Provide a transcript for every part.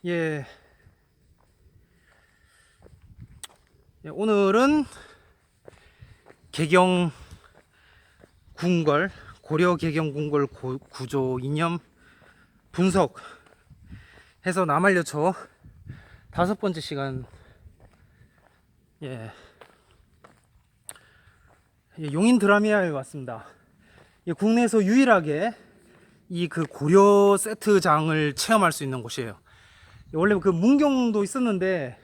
예, 오늘은 개경 궁궐, 고려 개경 궁궐 구조 이념 분석 해서 남한여초 5번째 시간. 예, 용인 드라미아에 왔습니다. 국내에서 유일하게 이 그 고려 세트장을 체험할 수 있는 곳이에요. 원래 그 문경도 있었는데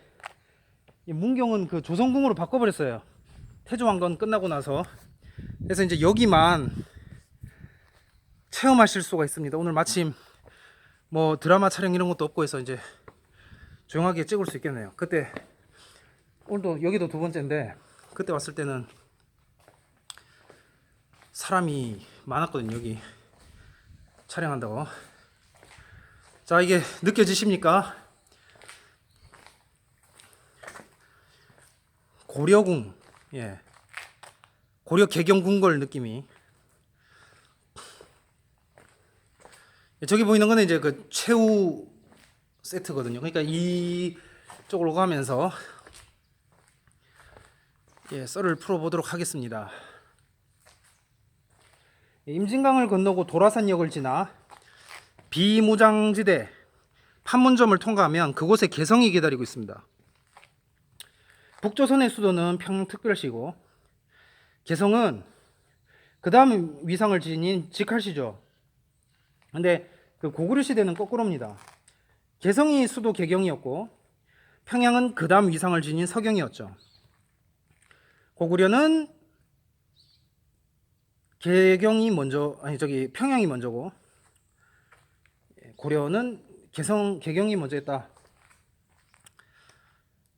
이 문경은 그 조선궁으로 바꿔버렸어요. 태조왕건 끝나고 나서. 그래서 이제 여기만 체험하실 수가 있습니다. 오늘 마침 뭐 드라마 촬영 이런 것도 없고 해서 이제 조용하게 찍을 수 있겠네요. 그때 오늘도 여기도 2번째인데 그때 왔을 때는 사람이 많았거든요. 여기 촬영한다고. 자, 이게 느껴지십니까? 고려궁, 예, 고려 개경궁궐 느낌이. 저기 보이는 거는 이제 그 최후 세트거든요. 그러니까 이쪽으로 가면서 썰을 풀어보도록 하겠습니다. 임진강을 건너고 도라산역을 지나 비무장지대 판문점을 통과하면 그곳에 개성이 기다리고 있습니다. 북조선의 수도는 평택별시고 개성은 그 다음 위상을 지닌 직할시죠. 근데 그 고구려 시대는 거꾸로입니다. 개성이 수도 개경이었고 평양은 그 다음 위상을 지닌 서경이었죠. 고구려는 개경이 먼저, 평양이 먼저고 고려는 개경이 먼저 했다.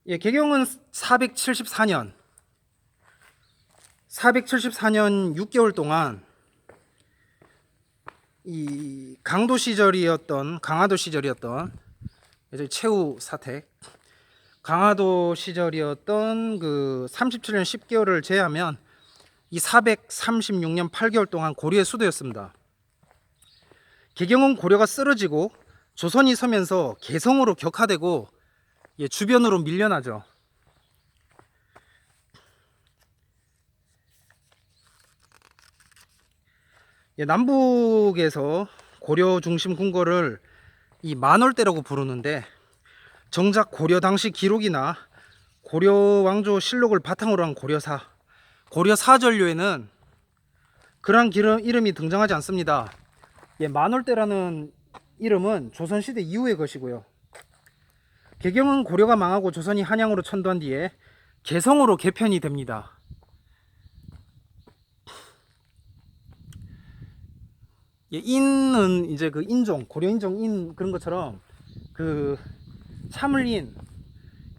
개경은 474년 6개월 동안 이 강화도 시절이었던 최후 사택 강화도 시절이었던 그 37년 10개월을 제외하면 이 436년 8개월 동안 고려의 수도였습니다. 개경은 고려가 쓰러지고 조선이 서면서 개성으로 격화되고 주변으로 밀려나죠. 남북에서 고려 중심 궁궐을 이 만월대라고 부르는데 정작 고려 당시 기록이나 고려 왕조 실록을 바탕으로 한 고려 사전료에는 그러한 이름이 등장하지 않습니다. 만월대라는 이름은 조선시대 이후의 것이고요. 개경은 고려가 망하고 조선이 한양으로 천도한 뒤에 개성으로 개편이 됩니다. 인은 이제 그 인종, 고려 인종 인 그런 것처럼 그 참을 인,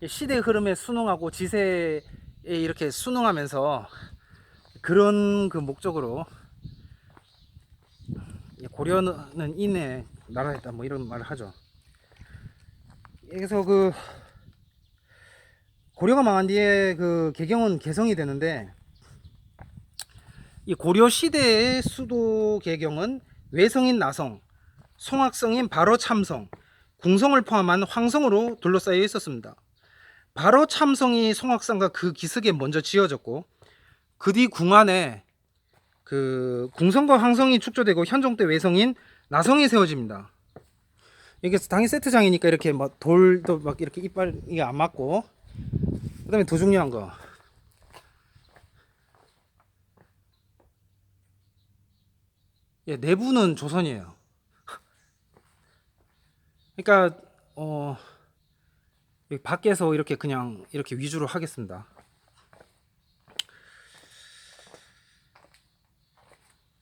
시대 흐름에 순응하고 지세에 이렇게 순응하면서 그런 그 목적으로 고려는 인의 나라였다 뭐 이런 말을 하죠. 그래서 그 고려가 망한 뒤에 그 개경은 개성이 되는데 이 고려 시대의 수도 개경은 외성인 나성, 송악성인 발어참성, 궁성을 포함한 황성으로 둘러싸여 있었습니다. 발어참성이 송악성과 그 기슭에 먼저 지어졌고 그 뒤 궁안에 그 궁성과 황성이 축조되고 현종 때 외성인 나성이 세워집니다. 이게 당연히 세트장이니까 이렇게 막 돌도 막 이렇게 이빨 이게 안 맞고, 그다음에 더 중요한 거 내부는 조선이에요. 그러니까 밖에서 이렇게 그냥 이렇게 위주로 하겠습니다.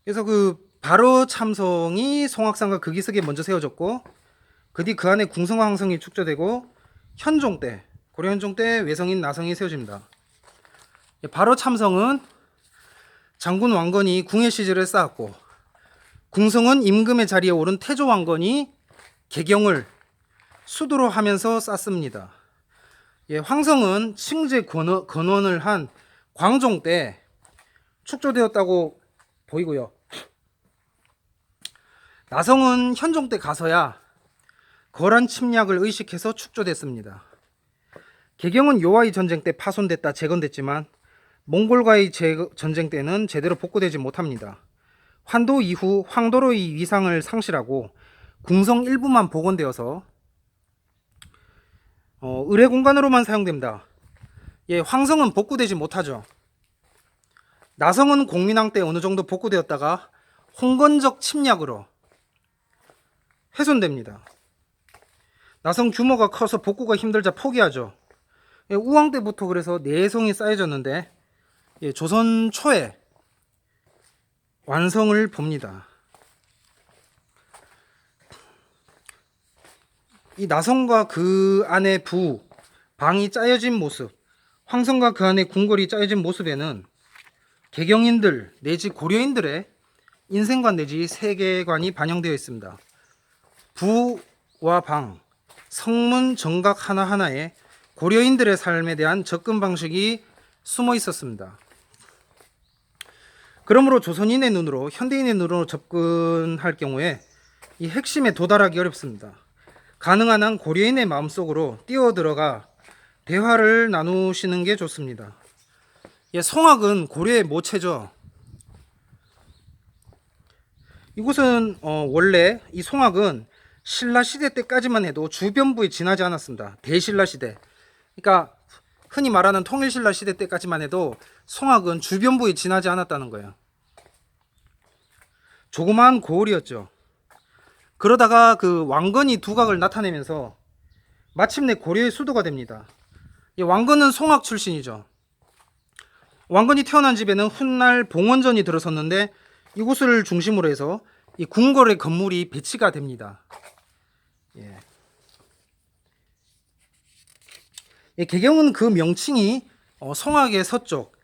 그래서 그 바로 참성이 송악산과 그 기슭에 먼저 세워졌고 그 뒤 그 안에 궁성과 황성이 축조되고 현종 때 고려 현종 때 외성인 나성이 세워집니다. 바로 참성은 장군 왕건이 궁의 시절에 쌓았고 궁성은 임금의 자리에 오른 태조 왕건이 개경을 수도로 하면서 쌓습니다. 황성은 칭제 건원을 한 광종 때 축조되었다고 보이고요. 나성은 현종 때 가서야 거란 침략을 의식해서 축조됐습니다. 개경은 요하이 전쟁 때 파손됐다 재건됐지만 몽골과의 전쟁 때는 제대로 복구되지 못합니다. 환도 이후 황도로의 위상을 상실하고 궁성 일부만 복원되어서 의뢰 공간으로만 사용됩니다. 예, 황성은 복구되지 못하죠. 나성은 공민왕 때 어느 정도 복구되었다가 홍건적 침략으로 훼손됩니다. 나성 규모가 커서 복구가 힘들자 포기하죠. 예, 우왕 때부터 그래서 내성이 쌓여졌는데 예, 조선 초에 완성을 봅니다. 이 나성과 그 안의 방이 짜여진 모습, 황성과 그 안의 궁궐이 짜여진 모습에는 개경인들 내지 고려인들의 인생관 내지 세계관이 반영되어 있습니다. 부와 방, 성문 정각 하나하나에 고려인들의 삶에 대한 접근 방식이 숨어 있었습니다. 그러므로 조선인의 눈으로 현대인의 눈으로 접근할 경우에 이 핵심에 도달하기 어렵습니다. 가능한 한 고려인의 마음속으로 뛰어들어가 대화를 나누시는 게 좋습니다. 예, 송악은 고려의 모체죠. 이곳은 원래 이 송악은 신라 시대 때까지만 해도 주변부에 지나지 않았습니다. 대신라 시대. 그러니까 흔히 말하는 통일신라 시대 때까지만 해도 송악은 주변부에 지나지 않았다는 거예요. 조그마한 고을이었죠. 그러다가 그 왕건이 두각을 나타내면서 마침내 고려의 수도가 됩니다. 이 왕건은 송악 출신이죠. 왕건이 태어난 집에는 훗날 봉원전이 들어섰는데 이곳을 중심으로 해서 이 궁궐의 건물이 배치가 됩니다. 예. 예, 개경은 그 명칭이 송악의 서쪽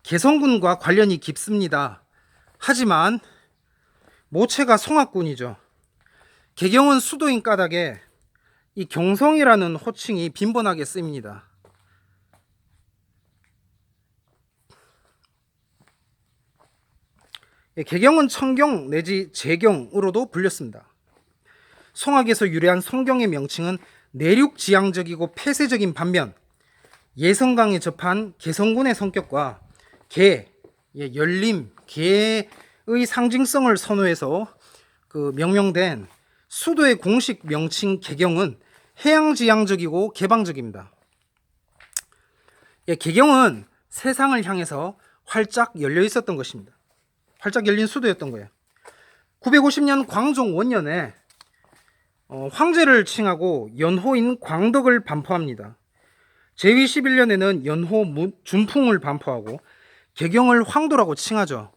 개성군과 관련이 깊습니다. 하지만 모체가 송악군이죠. 개경은 수도인 까닭에 이 경성이라는 호칭이 빈번하게 쓰입니다. 예, 개경은 청경 내지 재경으로도 불렸습니다. 송악에서 유래한 송경의 명칭은 내륙지향적이고 폐쇄적인 반면 예성강에 접한 개성군의 성격과 열림, 개의 상징성을 선호해서 그 명명된 수도의 공식 명칭 개경은 해양지향적이고 개방적입니다. 예, 개경은 세상을 향해서 활짝 열려 있었던 것입니다. 활짝 열린 수도였던 거예요. 950년 광종 원년에 황제를 칭하고 연호인 광덕을 반포합니다. 제위 11년에는 연호 준풍을 반포하고 개경을 황도라고 칭하죠.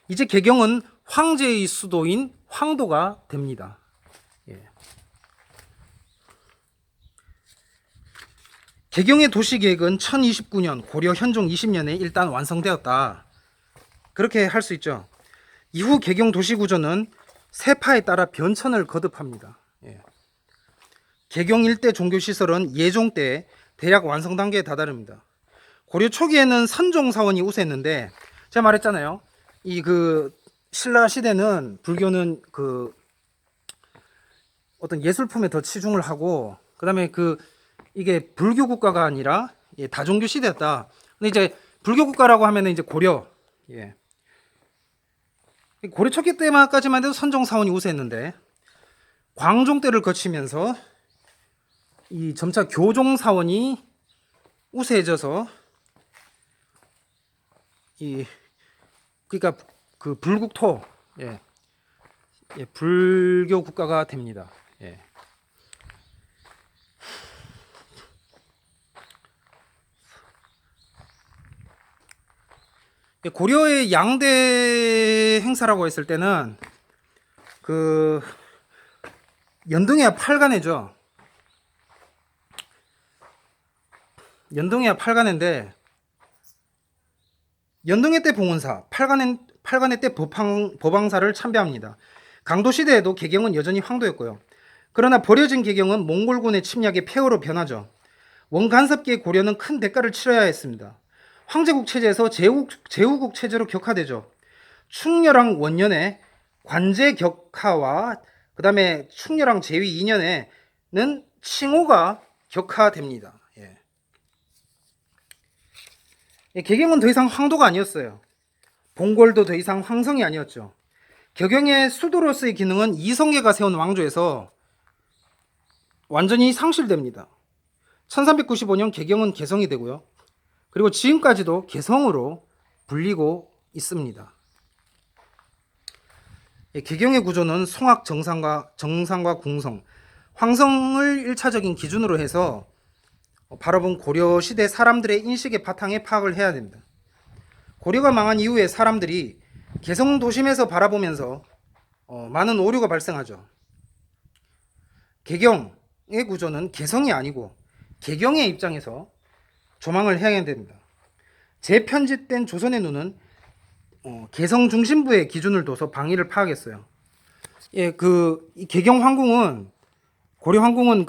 이제 개경은 황제의 수도인 황도가 됩니다. 예. 개경의 도시계획은 1029년 고려 현종 20년에 일단 완성되었다. 그렇게 할 수 있죠. 이후 개경 도시구조는 세파에 따라 변천을 거듭합니다. 예. 개경 일대 종교시설은 예종 때 대략 완성 단계에 다다릅니다. 고려 초기에는 선종사원이 우세했는데 제가 말했잖아요. 이 그 신라 시대는 불교는 그 어떤 예술품에 더 치중을 하고 그다음에 이게 불교 국가가 아니라 다종교 시대였다. 근데 이제 불교 국가라고 하면은 이제 고려. 예. 고려 초기 때까지만 해도 선종사원이 우세했는데 광종 때를 거치면서 이 점차 교종사원이 우세해져서 그러니까 그 불국토 불교 국가가 됩니다. 예. 고려의 양대 행사라고 했을 때는 그 연등해야 팔간해죠. 연등해야 팔간해인데 연등해 때 봉원사, 팔간해 때 법왕사를 참배합니다. 강도 시대에도 개경은 여전히 황도였고요. 그러나 버려진 개경은 몽골군의 침략의 폐허로 변하죠. 원간섭기의 고려는 큰 대가를 치러야 했습니다. 황제국 체제에서 제후국 체제로 격화되죠. 충렬왕 원년에 관제 격하와 그 다음에 충렬왕 제위 2년에는 칭호가 격하됩니다. 예. 개경은 더 이상 황도가 아니었어요. 봉골도 더 이상 황성이 아니었죠. 개경의 수도로서의 기능은 이성계가 세운 왕조에서 완전히 상실됩니다. 1395년 개경은 개성이 되고요. 그리고 지금까지도 개성으로 불리고 있습니다. 개경의 구조는 송악 정상과 궁성, 황성을 1차적인 기준으로 해서 바라본 고려시대 사람들의 인식의 바탕에 파악을 해야 됩니다. 고려가 망한 이후에 사람들이 개성 도심에서 바라보면서 많은 오류가 발생하죠. 개경의 구조는 개성이 아니고 개경의 입장에서 조망을 해야 됩니다. 재편집된 조선의 눈은 개성 중심부의 기준을 둬서 방위를 파악했어요. 예, 이 개경 황궁은 고려 황궁은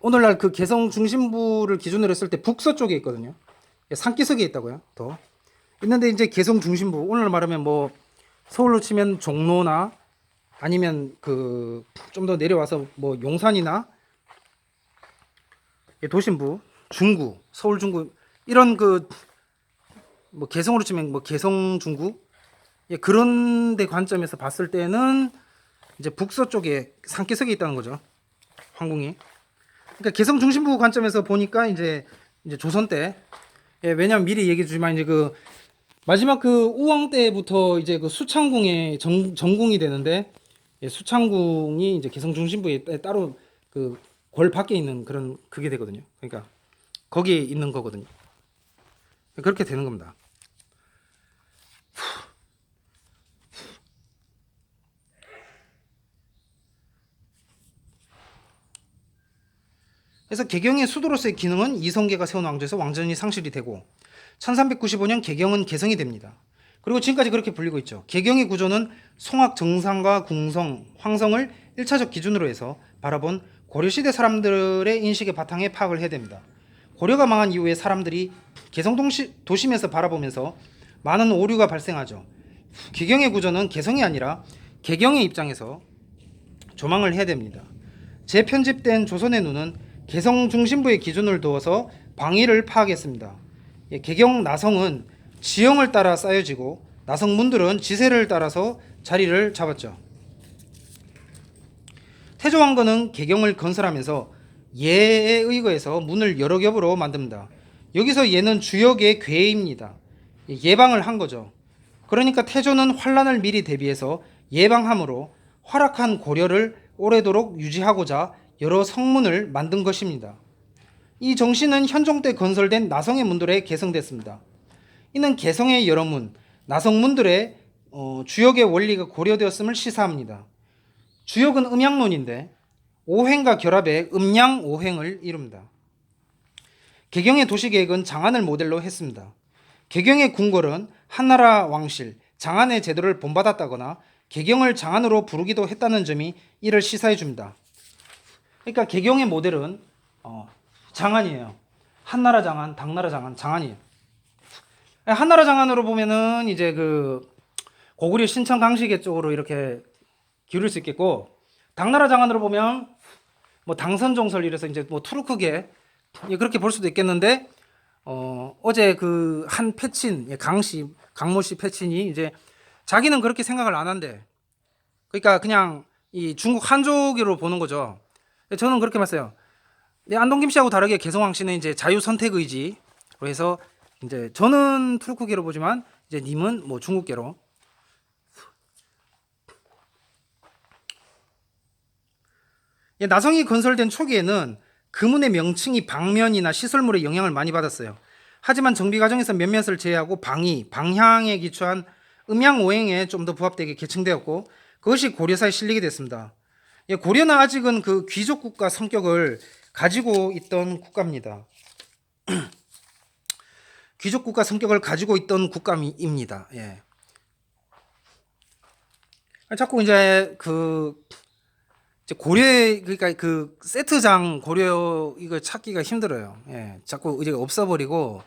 오늘날 개성 중심부를 기준으로 했을 때 북서쪽에 있거든요. 예, 산기슭에 있다고요. 더 있는데 이제 개성 중심부 오늘 말하면 뭐 서울로 치면 종로나 아니면 좀 더 내려와서 뭐 용산이나 예, 도심부, 중구, 서울 중구 이런 뭐 개성으로 치면 뭐 개성 중구 예, 그런 데 관점에서 봤을 때는 이제 북서쪽에 산기슭에 있다는 거죠. 황궁이. 그러니까 개성 중심부 관점에서 보니까 이제 조선 때 예, 왜냐면 미리 얘기해 주지만 이제 마지막 우왕 때부터 이제 수창궁의 정궁이 되는데 예, 수창궁이 이제 개성 중심부에 따로 궐 밖에 있는 그게 되거든요. 그러니까 거기에 있는 거거든요. 그렇게 되는 겁니다. 그래서 개경의 수도로서의 기능은 이성계가 세운 왕조에서 완전히 상실이 되고 1395년 개경은 개성이 됩니다. 그리고 지금까지 그렇게 불리고 있죠. 개경의 구조는 송악 정상과 궁성, 황성을 1차적 기준으로 해서 바라본 고려시대 사람들의 인식의 바탕에 파악을 해야 됩니다. 고려가 망한 이후에 사람들이 개성 도심에서 바라보면서 많은 오류가 발생하죠. 개경의 구조는 개성이 아니라 개경의 입장에서 조망을 해야 됩니다. 재편집된 조선의 눈은 개성 중심부의 기준을 두어서 방위를 파악했습니다. 개경 나성은 지형을 따라 쌓여지고 나성문들은 지세를 따라서 자리를 잡았죠. 태조왕건은 개경을 건설하면서 예에 의거해서 문을 여러 겹으로 만듭니다. 여기서 예는 주역의 괴입니다. 예방을 한 거죠. 그러니까 태조는 환란을 미리 대비해서 예방함으로 활악한 고려를 오래도록 유지하고자 여러 성문을 만든 것입니다. 이 정신은 현종 때 건설된 나성의 문들에 개성됐습니다. 이는 개성의 여러 문, 나성문들의 주역의 원리가 고려되었음을 시사합니다. 주역은 음양론인데 오행과 결합해 음양오행을 이룹니다. 개경의 도시계획은 장안을 모델로 했습니다. 개경의 궁궐은 한나라 왕실, 장안의 제도를 본받았다거나 개경을 장안으로 부르기도 했다는 점이 이를 시사해 줍니다. 그러니까 개경의 모델은 장안이에요. 한나라 장안, 당나라 장안, 장안이에요. 한나라 장안으로 보면은 이제 고구려 신천 강시계 쪽으로 이렇게 기울일 수 있겠고, 당나라 장안으로 보면 뭐 당선종설 이래서 이제 뭐 투르크계 그렇게 볼 수도 있겠는데, 어제 한 패친 강모씨 패친이 이제 자기는 그렇게 생각을 안 한대. 그러니까 그냥 이 중국 한족으로 보는 거죠. 저는 그렇게 봤어요. 안동김 씨하고 다르게 개성왕 씨는 이제 자유 선택 의지로 해서 이제 저는 투르크계로 보지만 이제 님은 뭐 중국계로. 나성이 건설된 초기에는 금운의 명칭이 방면이나 시설물의 영향을 많이 받았어요. 하지만 정비 과정에서 몇몇을 제외하고 방향에 기초한 음양오행에 좀 더 부합되게 개칭되었고 그것이 고려사에 실리게 됐습니다. 고려는 아직은 귀족 국가 성격을 가지고 있던 국가입니다. 귀족 국가 성격을 가지고 있던 국가입니다. 예. 자꾸 이제 고려 그러니까 세트장 고려 이거 찾기가 힘들어요. 예. 자꾸 이제 없어버리고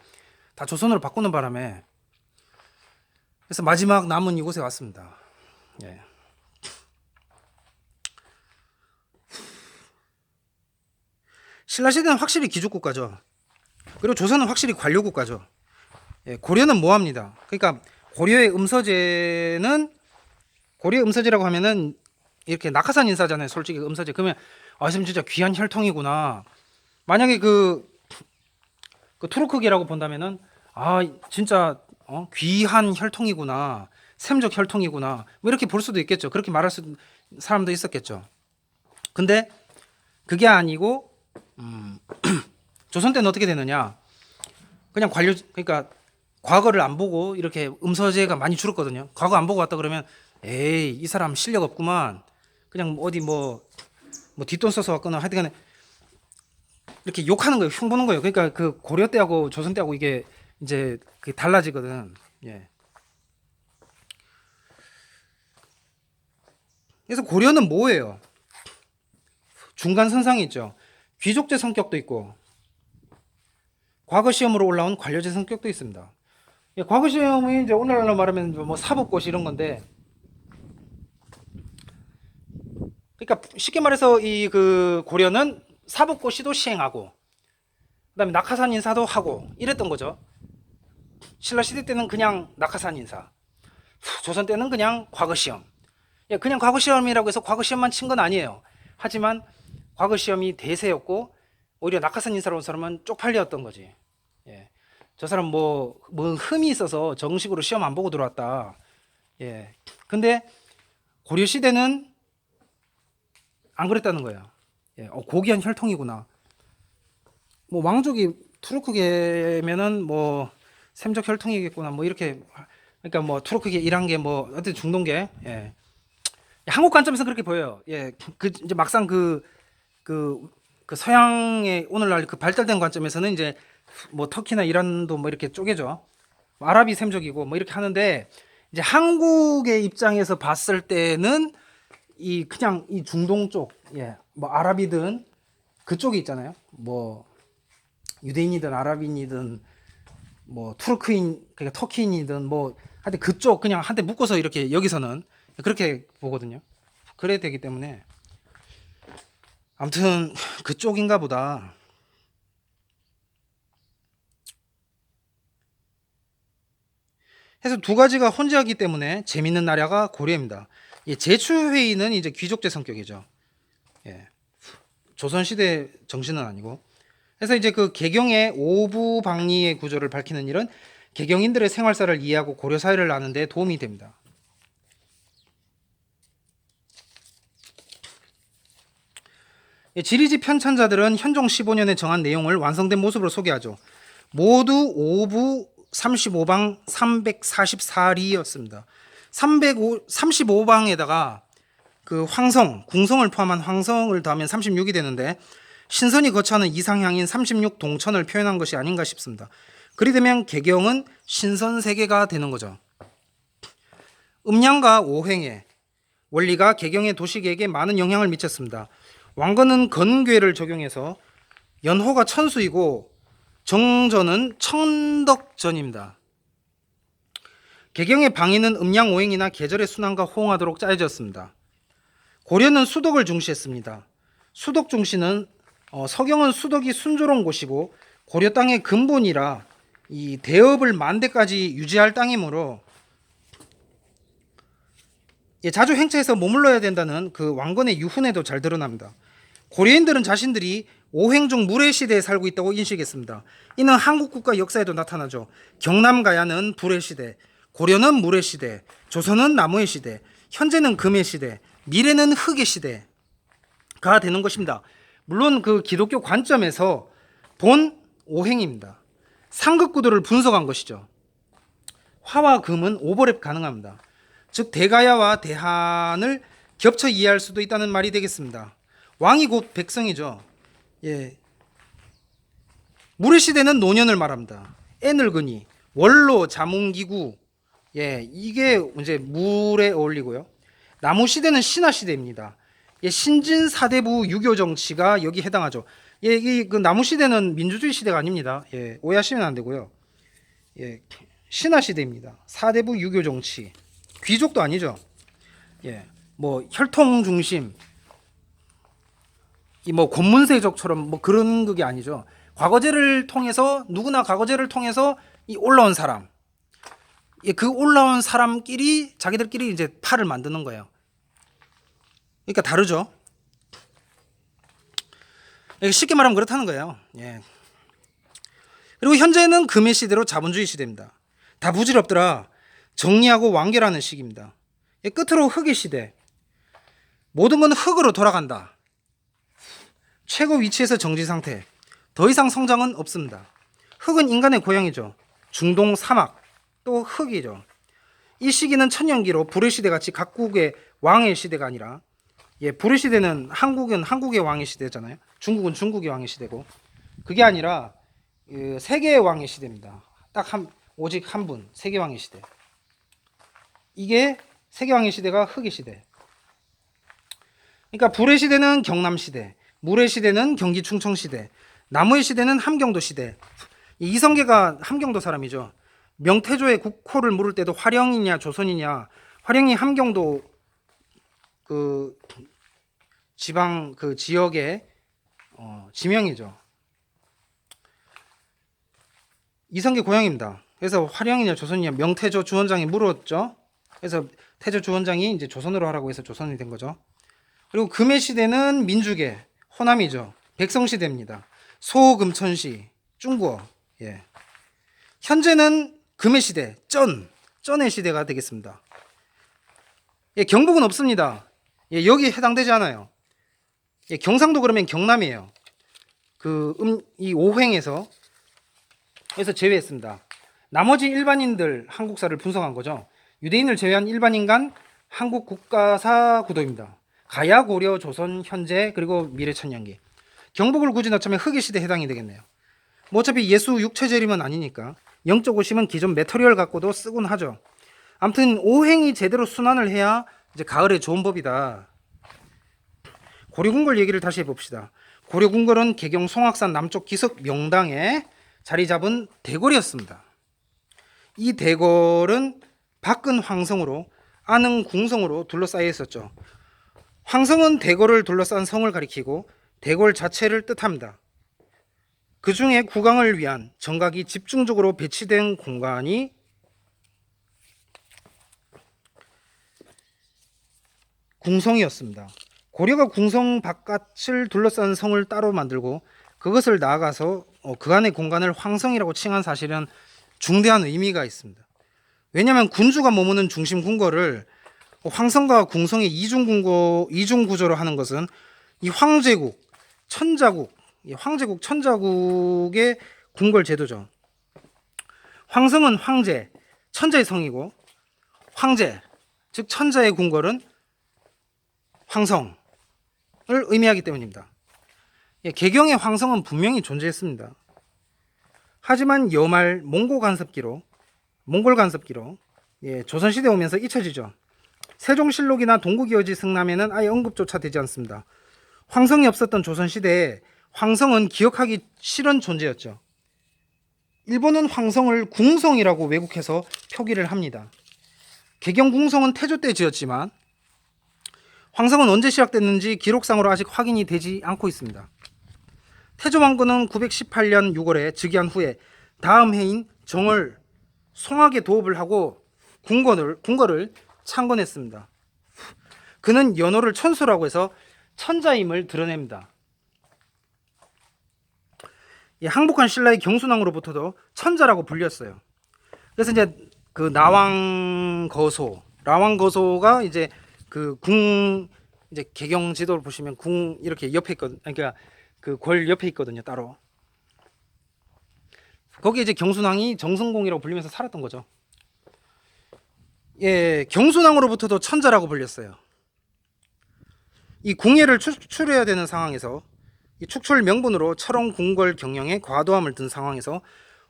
다 조선으로 바꾸는 바람에 그래서 마지막 남은 이곳에 왔습니다. 예. 신라 시대는 확실히 기족국가죠. 그리고 조선은 확실히 관료국가죠. 예, 고려는 뭐합니다. 그러니까 고려의 음서제라고 하면은 이렇게 낙하산 인사잖아요. 솔직히 음서제. 그러면 지금 진짜 귀한 혈통이구나. 만약에 그 투르크계라고 본다면은 진짜 귀한 혈통이구나. 샘족 혈통이구나. 뭐 이렇게 볼 수도 있겠죠. 그렇게 말할 사람도 있었겠죠. 근데 그게 아니고 조선 때는 어떻게 되느냐? 그냥 그러니까 과거를 안 보고 이렇게 음서제가 많이 줄었거든요. 과거 안 보고 왔다 그러면 에이 이 사람 실력 없구만. 그냥 어디 뭐 뒷돈 써서 왔거나 하여튼간에 이렇게 욕하는 거예요. 흉보는 거예요. 그러니까 그 고려 때하고 조선 때하고 이게 이제 그 달라지거든. 예. 그래서 고려는 뭐예요? 중간 선상이 있죠. 귀족제 성격도 있고 과거 시험으로 올라온 관료제 성격도 있습니다. 예, 과거 시험이 이제 오늘날로 말하면 뭐 사법고시 이런 건데, 그러니까 쉽게 말해서 이 그 고려는 사법고시도 시행하고, 그다음에 낙하산 인사도 하고 이랬던 거죠. 신라 시대 때는 그냥 낙하산 인사, 조선 때는 그냥 과거 시험. 예, 그냥 과거 시험이라고 해서 과거 시험만 친 건 아니에요. 하지만 과거 시험이 대세였고 오히려 낙하산 인사로 온 사람은 쪽팔렸던 거지. 예. 저 사람 뭐 흠이 있어서 정식으로 시험 안 보고 들어왔다. 예. 근데 고려 시대는 안 그랬다는 거예요. 예. 고귀한 혈통이구나. 뭐 왕족이 투르크계면은 뭐 샘족 혈통이겠구나. 뭐 이렇게, 그러니까 뭐 투르크계 일한 게 뭐 어쨌든 중동계. 예. 한국 관점에서 그렇게 보여요. 예. 이제 막상 그 서양의 오늘날 그 발달된 관점에서는 이제 뭐 터키나 이란도 뭐 이렇게 쪼개죠. 아랍이 샘족이고 뭐 이렇게 하는데, 이제 한국의 입장에서 봤을 때는 그냥 이 중동 쪽, 예, 뭐 아랍이든 그쪽이 있잖아요. 뭐 유대인이든 아랍인이든 뭐 투르크인, 그러니까 터키인이든 뭐 하여튼 그쪽 그냥 한테 묶어서 이렇게 여기서는 그렇게 보거든요. 그래야 되기 때문에 아무튼 그쪽인가 보다. 해서 두 가지가 혼재하기 때문에 재밌는 나라가 고려입니다. 예, 제추회의는 이제 귀족제 성격이죠. 예, 조선시대 정신은 아니고. 그래서 이제 그 개경의 오부방리의 구조를 밝히는 일은 개경인들의 생활사를 이해하고 고려 사회를 아는 데 도움이 됩니다. 예, 지리지 편찬자들은 현종 15년에 정한 내용을 완성된 모습으로 소개하죠. 모두 5부 35방 344리였습니다. 35방에다가 그 궁성을 포함한 황성을 더하면 36이 되는데, 신선이 거처하는 이상향인 36 동천을 표현한 것이 아닌가 싶습니다. 그리 되면 개경은 신선 세계가 되는 거죠. 음양과 오행의 원리가 개경의 도시계에게 많은 영향을 미쳤습니다. 왕건은 건괴를 적용해서 연호가 천수이고 정전은 천덕전입니다. 개경의 방위는 음양 오행이나 계절의 순환과 호응하도록 짜여졌습니다. 고려는 수덕을 중시했습니다. 수덕 중시는 서경은 수덕이 순조로운 곳이고 고려 땅의 근본이라 이 대업을 만대까지 유지할 땅이므로 자주 행차해서 머물러야 된다는 그 왕건의 유훈에도 잘 드러납니다. 고려인들은 자신들이 오행중 물의 시대에 살고 있다고 인식했습니다. 이는 한국 국가 역사에도 나타나죠. 경남가야는 불의 시대, 고려는 물의 시대, 조선은 나무의 시대, 현재는 금의 시대, 미래는 흙의 시대가 되는 것입니다. 물론 그 기독교 관점에서 본 오행입니다. 상극구도를 분석한 것이죠. 화와 금은 오버랩 가능합니다. 즉 대가야와 대한을 겹쳐 이해할 수도 있다는 말이 되겠습니다. 왕이 곧 백성이죠. 예. 물의 시대는 노년을 말합니다. 애늙은이, 원로, 자문기구, 예, 이게 이제 물에 어울리고요. 나무 시대는 신화 시대입니다. 예, 신진 사대부 유교 정치가 여기 해당하죠. 예, 그 나무 시대는 민주주의 시대가 아닙니다. 예, 오해하시면 안 되고요. 예, 신화 시대입니다. 사대부 유교 정치, 귀족도 아니죠. 예, 뭐 혈통 중심, 이 뭐 권문세족처럼 뭐 그런 그게 아니죠. 과거제를 통해서 누구나 과거제를 통해서 이 올라온 사람, 그 올라온 사람끼리 자기들끼리 이제 팔을 만드는 거예요. 그러니까 다르죠. 쉽게 말하면 그렇다는 거예요. 예. 그리고 현재는 금의 시대로 자본주의 시대입니다. 다 부질없더라. 정리하고 완결하는 시기입니다. 끝으로 흑의 시대. 모든 건 흑으로 돌아간다. 최고 위치에서 정지 상태. 더 이상 성장은 없습니다. 흑은 인간의 고향이죠. 중동 사막 또 흑이죠. 이 시기는 천년기로 불의 시대 같이 각국의 왕의 시대가 아니라, 불의 시대는 한국은 한국의 왕의 시대잖아요. 중국은 중국의 왕의 시대고, 그게 아니라 세계의 왕의 시대입니다. 오직 한 분, 세계 왕의 시대. 이게 세계 왕의 시대가 흑의 시대. 그러니까 불의 시대는 경남 시대, 물의 시대는 경기 충청 시대, 나무의 시대는 함경도 시대. 이성계가 함경도 사람이죠. 명태조의 국호를 물을 때도 화령이냐 조선이냐, 화령이 함경도 그 지방 그 지역의 지명이죠. 이성계 고향입니다. 그래서 화령이냐 조선이냐 명태조 주원장이 물었죠. 그래서 태조 주원장이 이제 조선으로 하라고 해서 조선이 된 거죠. 그리고 금의 시대는 민주계 호남이죠. 백성시대입니다. 소금천시 중국어. 현재는 금의 시대 쩐의 시대가 되겠습니다. 경북은 없습니다. 여기 해당되지 않아요. 경상도 그러면 경남이에요. 이 오횡에서 그래서 제외했습니다. 나머지 일반인들 한국사를 분석한 거죠. 유대인을 제외한 일반인간 한국 국가사 구도입니다. 가야, 고려, 조선, 현재, 그리고 미래 천년기. 경북을 굳이 넣자면 흑의 시대에 해당이 되겠네요. 뭐 어차피 예수 육체재림은 아니니까 영적 오심은 기존 메터리얼 갖고도 쓰곤 하죠. 아무튼 오행이 제대로 순환을 해야 이제 가을에 좋은 법이다. 고려궁궐 얘기를 다시 해봅시다. 고려궁궐은 개경 송악산 남쪽 기슭 명당에 자리 잡은 대궐이었습니다. 이 대궐은 밖은 황성으로 안은 궁성으로 둘러싸여 있었죠. 황성은 대궐을 둘러싼 성을 가리키고 대궐 자체를 뜻합니다. 그 중에 국왕을 위한 정각이 집중적으로 배치된 공간이 궁성이었습니다. 고려가 궁성 바깥을 둘러싼 성을 따로 만들고 그것을 나아가서 그 안의 공간을 황성이라고 칭한 사실은 중대한 의미가 있습니다. 왜냐하면 군주가 머무는 중심 궁궐을 황성과 궁성의 이중 구조로 하는 것은 이 황제국, 천자국의 궁궐 제도죠. 황성은 황제, 천자의 성이고, 황제, 즉 천자의 궁궐은 황성을 의미하기 때문입니다. 개경의 황성은 분명히 존재했습니다. 하지만 여말 몽골 간섭기로 조선시대 오면서 잊혀지죠. 세종실록이나 동국이어지 승남에는 아예 언급조차 되지 않습니다. 황성이 없었던 조선시대에 황성은 기억하기 싫은 존재였죠. 일본은 황성을 궁성이라고 왜곡해서 표기를 합니다. 개경궁성은 태조 때 지었지만 황성은 언제 시작됐는지 기록상으로 아직 확인이 되지 않고 있습니다. 태조왕건은 918년 6월에 즉위한 후에 다음 해인 정월 송악에 도읍을 하고 궁궐을 창건했습니다. 그는 연호를 천수라고 해서 천자임을 드러냅니다. 항복한 신라의 경순왕으로부터도 천자라고 불렸어요. 그래서 이제 그 라왕거소가 이제 이제 개경 지도를 보시면 궁 이렇게 옆에 있거든요. 그러니까 그 궐 옆에 있거든요, 따로. 거기에 이제 경순왕이 정승공이라고 불리면서 살았던 거죠. 경순왕으로부터도 천자라고 불렸어요. 이 궁예를 축출해야 되는 상황에서 이 축출 명분으로 철옹 궁궐 경영에 과도함을 든 상황에서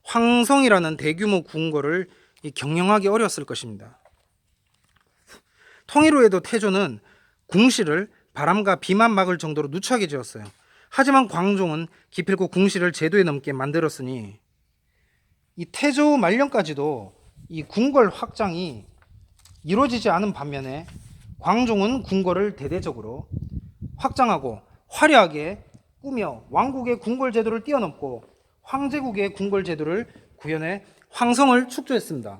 황성이라는 대규모 궁궐을 경영하기 어려웠을 것입니다. 통일 후에도 태조는 궁실을 바람과 비만 막을 정도로 누추하게 지었어요. 하지만 광종은 기필코 궁실을 제도에 넘게 만들었으니 이 태조 말년까지도 이 궁궐 확장이 이루어지지 않은 반면에 광종은 궁궐을 대대적으로 확장하고 화려하게 꾸며 왕국의 궁궐 제도를 뛰어넘고 황제국의 궁궐 제도를 구현해 황성을 축조했습니다.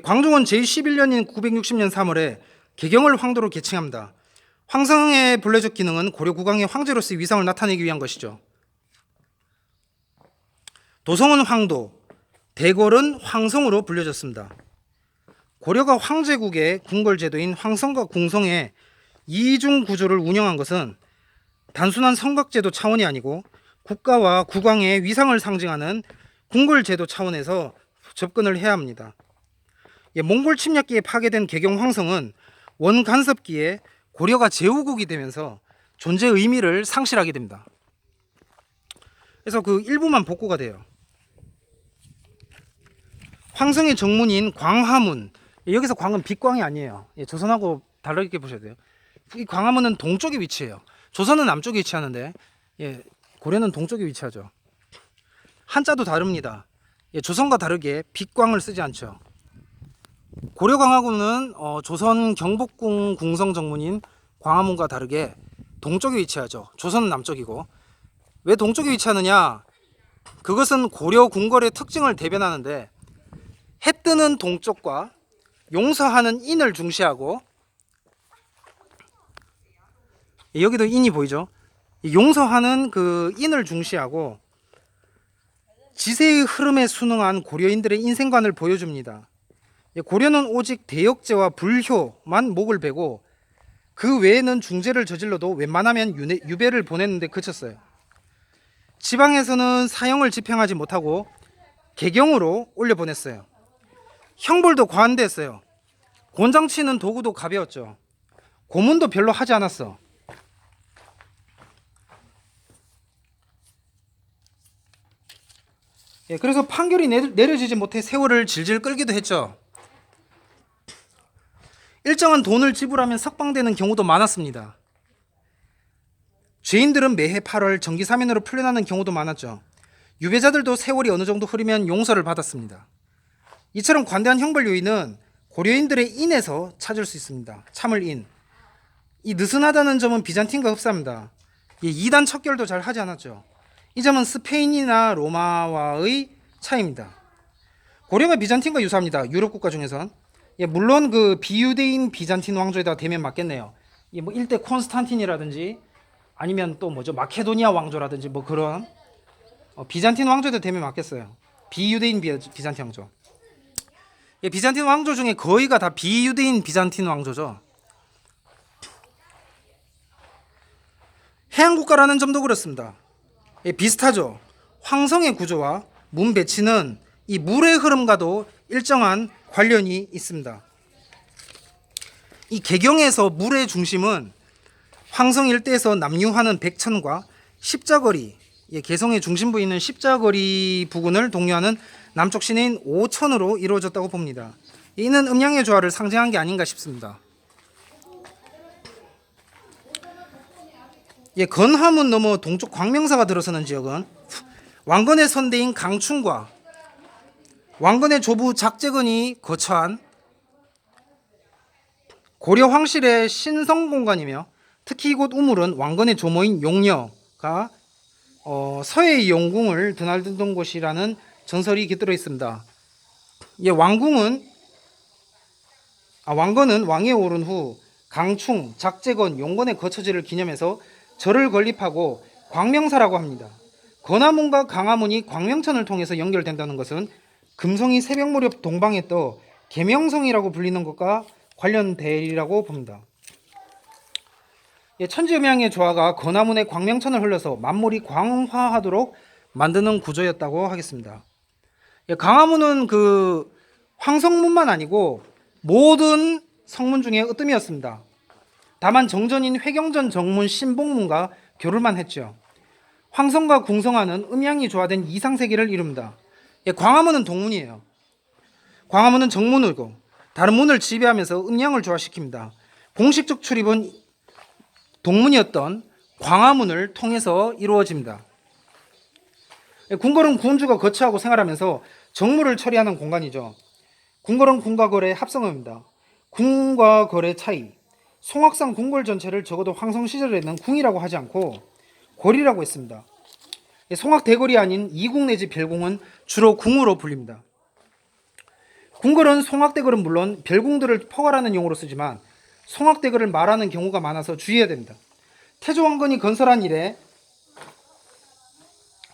광종은 제11년인 960년 3월에 개경을 황도로 개칭합니다. 황성의 본래적 기능은 고려 국왕의 황제로서의 위상을 나타내기 위한 것이죠. 도성은 황도, 대궐은 황성으로 불려졌습니다. 고려가 황제국의 궁궐 제도인 황성과 궁성의 이중 구조를 운영한 것은 단순한 성곽제도 차원이 아니고 국가와 국왕의 위상을 상징하는 궁궐 제도 차원에서 접근을 해야 합니다. 몽골 침략기에 파괴된 개경 황성은 원간섭기에 고려가 제후국이 되면서 존재 의미를 상실하게 됩니다. 그래서 그 일부만 복구가 돼요. 황성의 정문인 광화문, 여기서 광은 빛광이 아니에요. 조선하고 다르게 보셔야 돼요. 이 광화문은 동쪽에 위치해요. 조선은 남쪽에 위치하는데 고려는 동쪽에 위치하죠. 한자도 다릅니다. 조선과 다르게 빛광을 쓰지 않죠. 고려 광화문은 조선 경복궁 궁성 정문인 광화문과 다르게 동쪽에 위치하죠. 조선은 남쪽이고. 왜 동쪽에 위치하느냐? 그것은 고려 궁궐의 특징을 대변하는데 해 뜨는 동쪽과 용서하는 인을 중시하고, 여기도 인이 보이죠? 용서하는 그 인을 중시하고 지세의 흐름에 순응한 고려인들의 인생관을 보여줍니다. 고려는 오직 대역죄와 불효만 목을 베고 그 외에는 중죄를 저질러도 웬만하면 유배를 보냈는데 그쳤어요. 지방에서는 사형을 집행하지 못하고 개경으로 올려보냈어요. 형벌도 과한됐어요. 곤장치는 도구도 가벼웠죠. 고문도 별로 하지 않았어. 그래서 판결이 내려지지 못해 세월을 질질 끌기도 했죠. 일정한 돈을 지불하면 석방되는 경우도 많았습니다. 죄인들은 매해 8월 정기사면으로 풀려나는 경우도 많았죠. 유배자들도 세월이 어느 정도 흐르면 용서를 받았습니다. 이처럼 관대한 형벌 요인은 고려인들의 인에서 찾을 수 있습니다. 참을인. 이 느슨하다는 점은 비잔틴과 흡사합니다. 이단 척결도 잘 하지 않았죠. 이 점은 스페인이나 로마와의 차이입니다. 고려가 비잔틴과 유사합니다. 유럽 국가 중에선. 물론 그 비유대인 비잔틴 왕조에다 대면 맞겠네요. 뭐 일대 콘스탄틴이라든지 아니면 또 뭐죠 마케도니아 왕조라든지 뭐 그런 비잔틴 왕조에다 대면 맞겠어요. 비유대인 비잔틴 왕조. 비잔틴 왕조 중에 거의가 다 비유대인 비잔틴 왕조죠. 해양 국가라는 점도 그렇습니다. 비슷하죠. 황성의 구조와 문 배치는 이 물의 흐름과도 일정한 관련이 있습니다. 이 개경에서 물의 중심은 황성 일대에서 남유하는 백천과 십자거리, 개성의 중심부에 있는 십자거리 부근을 동요하는 남쪽 시내인 오천으로 이루어졌다고 봅니다. 이는 음양의 조화를 상징한 게 아닌가 싶습니다. 건화문 넘어 동쪽 광명사가 들어서는 지역은 왕건의 선대인 강춘과 왕건의 조부 작재건이 거처한 고려 황실의 신성공간이며 특히 이곳 우물은 왕건의 조모인 용녀가 서해의 영궁을 드나들던 곳이라는 전설이 깃들어 있습니다. 왕건은 왕위에 오른 후 강충, 작재건, 용건의 거처지를 기념해서 절을 건립하고 광명사라고 합니다. 건화문과 강화문이 광명천을 통해서 연결된다는 것은 금성이 새벽 무렵 동방에 떠 계명성이라고 불리는 것과 관련되리라고 봅니다. 천지음양의 조화가 건화문에 광명천을 흘러서 만물이 광화하도록 만드는 구조였다고 하겠습니다. 강화문은 그 황성문만 아니고 모든 성문 중에 으뜸이었습니다. 다만 정전인 회경전 정문 신봉문과 교류만 했죠. 황성과 궁성화는 음양이 조화된 이상세계를 이룹니다. 광화문은 동문이에요. 광화문은 정문이고 다른 문을 지배하면서 음양을 조화시킵니다. 공식적 출입은 동문이었던 광화문을 통해서 이루어집니다. 궁궐은 군주가 거처하고 생활하면서 정무를 처리하는 공간이죠. 궁궐은 궁과 거래 합성어입니다. 궁과 거래 차이. 송악산 궁궐 전체를 적어도 황성 시절에는 궁이라고 하지 않고 골이라고 했습니다. 송악 대궐이 아닌 이궁 내지 별궁은 주로 궁으로 불립니다. 궁궐은 송악 대궐은 물론 별궁들을 포괄하는 용어로 쓰지만 송악 대궐을 말하는 경우가 많아서 주의해야 됩니다. 태조 왕건이 건설한 이래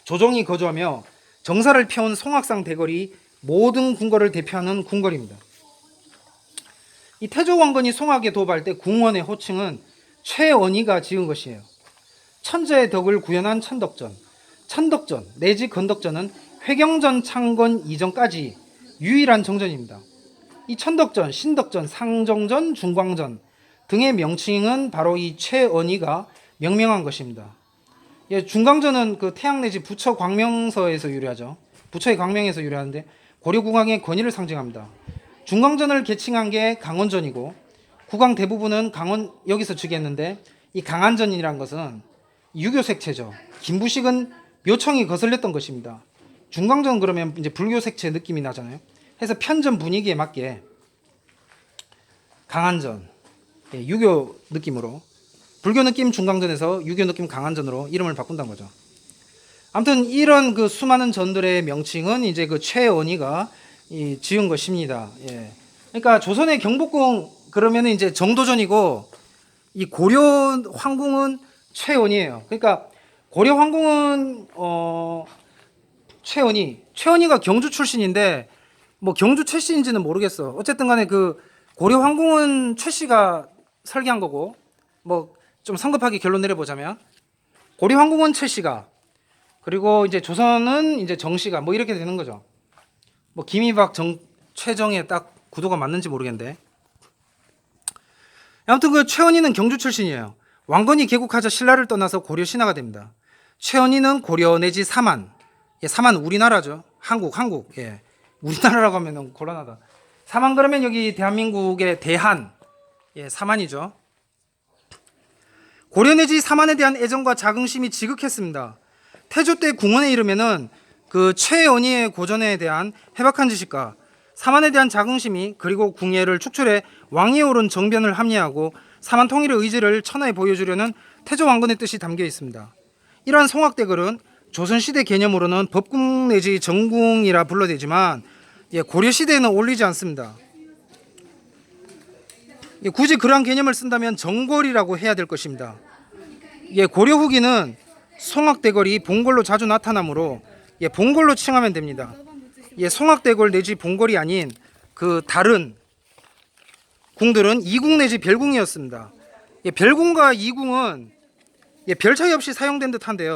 조정이 거주하며 정사를 펴온 송악산 대궐이 모든 궁궐을 대표하는 궁궐입니다. 이 태조 왕건이 송악에 도읍할 때 궁원의 호칭은 최언이가 지은 것이에요. 천자의 덕을 구현한 천덕전, 천덕전 내지 건덕전은 회경전 창건 이전까지 유일한 정전입니다. 이 천덕전, 신덕전, 상정전, 중광전 등의 명칭은 바로 이 최언이가 명명한 것입니다. 예, 중광전은 그 태양 내지 부처 광명서에서 유래하죠. 부처의 광명에서 유래하는데 고려국왕의 권위를 상징합니다. 중광전을 개칭한 게 강원전이고 국왕 대부분은 강원 여기서 즉위했는데 이 강안전이라는 것은 유교 색채죠. 김부식은 묘청이 거슬렸던 것입니다. 중광전 그러면 이제 불교 색채 느낌이 나잖아요. 해서 편전 분위기에 맞게 강안전, 예, 유교 느낌으로 불교 느낌 중광전에서 유교 느낌 강안전으로 이름을 바꾼다는 거죠. 아무튼 이런 그 수많은 전들의 명칭은 이제 그 최언이가 지은 것입니다. 예. 그러니까 조선의 경복궁 그러면 이제 정도전이고 이 고려 황궁은 최언이에요. 그러니까 고려 황궁은 최언이가 경주 출신인데 뭐 경주 최씨인지는 모르겠어. 어쨌든 간에 그 고려 황궁은 최씨가 설계한 거고 뭐 좀 성급하게 결론 내려보자면 고려 황궁은 최씨가 그리고 이제 조선은 이제 정씨가 뭐 이렇게 되는 거죠. 뭐 김이박 최정에 딱 구도가 맞는지 모르겠는데 아무튼 그 최언이는 경주 출신이에요. 왕건이 개국하자 신라를 떠나서 고려 신하가 됩니다. 최언이는 고려 내지 사만, 예, 사만 우리나라죠. 한국, 예, 우리나라라고 하면 곤란하다. 사만 그러면 여기 대한민국의 대한, 예, 사만이죠. 고려 내지 사만에 대한 애정과 자긍심이 지극했습니다. 태조 때 궁원에 이르면은 그 최언이의 고전에 대한 해박한 지식과 사만에 대한 자긍심이 그리고 궁예를 축출해 왕위에 오른 정변을 합리화하고 사만 통일의 의지를 천하에 보여주려는 태조 왕건의 뜻이 담겨 있습니다. 이러한 송악대궐은 조선시대 개념으로는 법궁 내지 정궁이라 불러대지만 예, 고려시대에는 어울리지 않습니다. 예, 굳이 그러한 개념을 쓴다면 정궐이라고 해야 될 것입니다. 예, 고려 후기는 송악대궐이 본궐로 자주 나타나므로 예, 본궐로 칭하면 됩니다. 예, 송악대궐 내지 본궐이 아닌 그 다른 궁들은 이궁 내지 별궁이었습니다. 예, 별궁과 이궁은 예, 별 차이 없이 사용된 듯한데요.